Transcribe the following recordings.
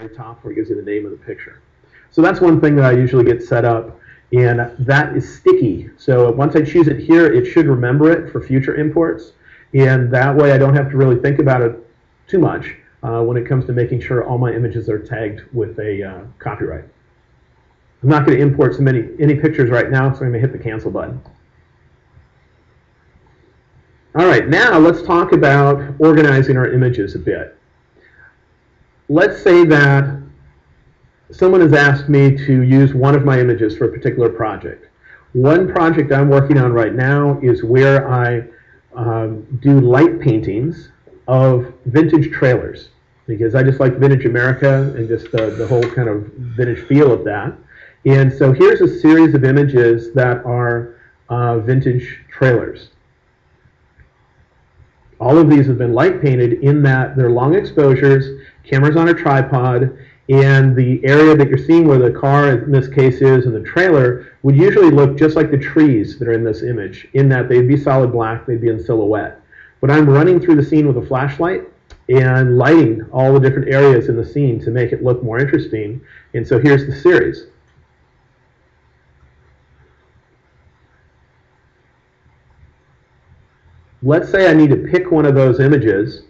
very top where it gives you the name of the picture. So that's one thing that I usually get set up, and that is sticky. So once I choose it here, it should remember it for future imports, and that way I don't have to really think about it too much when it comes to making sure all my images are tagged with a copyright. I'm not going to import any pictures right now, so I'm going to hit the cancel button. All right, now let's talk about organizing our images a bit. Let's say that someone has asked me to use one of my images for a particular project. One project I'm working on right now is where I do light paintings of vintage trailers, because I just like vintage America and just the whole kind of vintage feel of that. And so here's a series of images that are vintage trailers. All of these have been light painted in that they're long exposures, cameras on a tripod, and the area that you're seeing where the car in this case is and the trailer would usually look just like the trees that are in this image, in that they'd be solid black, they'd be in silhouette. But I'm running through the scene with a flashlight and lighting all the different areas in the scene to make it look more interesting. And so here's the series. Let's say I need to pick one of those images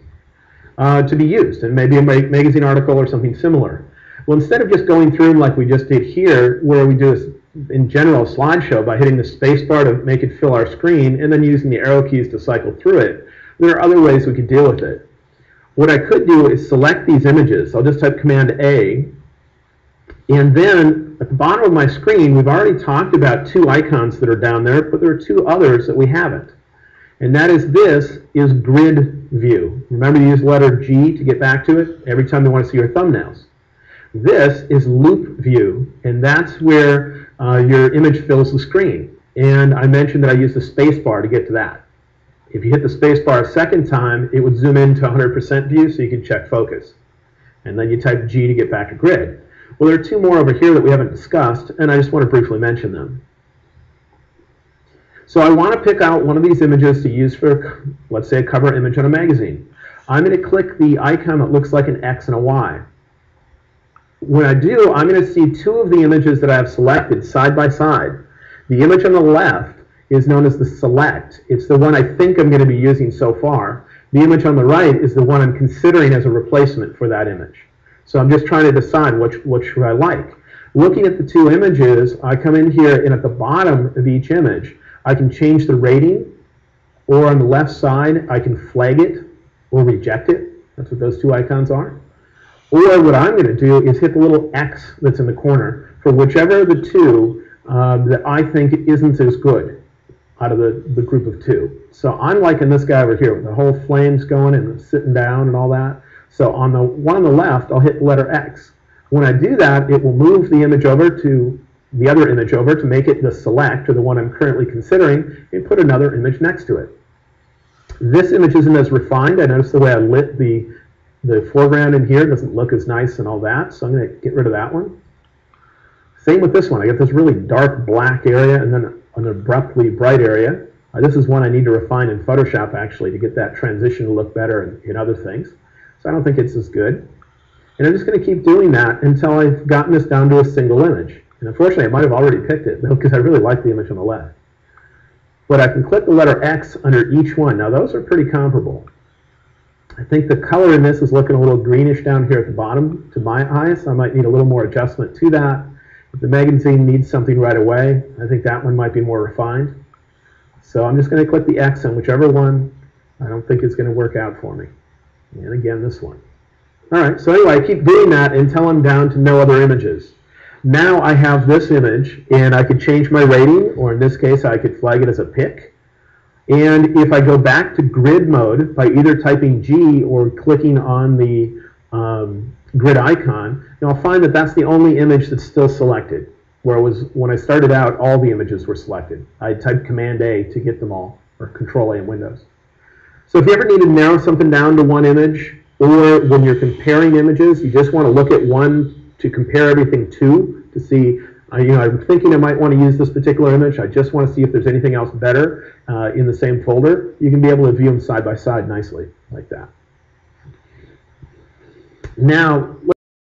to be used in maybe a magazine article or something similar. Well, instead of just going through them like we just did here, where we do this in general slideshow by hitting the space bar to make it fill our screen and then using the arrow keys to cycle through it, there are other ways we could deal with it. What I could do is select these images. I'll just type Command A, and then at the bottom of my screen, we've already talked about two icons that are down there, but there are two others that we haven't. And that is, this is grid view. Remember to use the letter G to get back to it every time you want to see your thumbnails. This is loop view, and that's where your image fills the screen. And I mentioned that I use the space bar to get to that. If you hit the space bar a second time, it would zoom into 100% view so you can check focus. And then you type G to get back to grid. Well, there are two more over here that we haven't discussed, and I just want to briefly mention them. So I want to pick out one of these images to use for, let's say, a cover image on a magazine. I'm going to click the icon that looks like an X and a Y. When I do, I'm going to see two of the images that I have selected side by side. The image on the left is known as the select. It's the one I think I'm going to be using so far. The image on the right is the one I'm considering as a replacement for that image. So I'm just trying to decide which should I like. Looking at the two images, I come in here, and at the bottom of each image, I can change the rating, or on the left side, I can flag it or reject it. That's what those two icons are. Or what I'm going to do is hit the little X that's in the corner for whichever of the two that I think isn't as good out of the group of two. So I'm liking this guy over here with the whole flames going and sitting down and all that. So on the one on the left, I'll hit the letter X. When I do that, it will move the image over to the other image over to make it the select, or the one I'm currently considering, and put another image next to it. This image isn't as refined. I noticed the way I lit the foreground in here doesn't look as nice and all that, so I'm going to get rid of that one. Same with this one. I get this really dark black area and then an abruptly bright area. This is one I need to refine in Photoshop, actually, to get that transition to look better in other things. So I don't think it's as good. And I'm just going to keep doing that until I've gotten this down to a single image. And unfortunately, I might have already picked it, though, because I really like the image on the left. But I can click the letter X under each one. Now, those are pretty comparable. I think the color in this is looking a little greenish down here at the bottom to my eyes, so I might need a little more adjustment to that. If the magazine needs something right away, I think that one might be more refined. So I'm just going to click the X on whichever one I don't think is going to work out for me. And again, this one. All right, so anyway, I keep doing that until I'm down to no other images. Now I have this image, and I could change my rating, or in this case, I could flag it as a pick. And if I go back to grid mode by either typing G or clicking on the grid icon, I'll find that that's the only image that's still selected. Whereas when I started out, all the images were selected. I typed Command A to get them all, or Control A in Windows. So if you ever need to narrow something down to one image, or when you're comparing images, you just want to look at one to compare everything to see, I'm thinking I might want to use this particular image. I just want to see if there's anything else better in the same folder. You can be able to view them side by side nicely, like that. Now,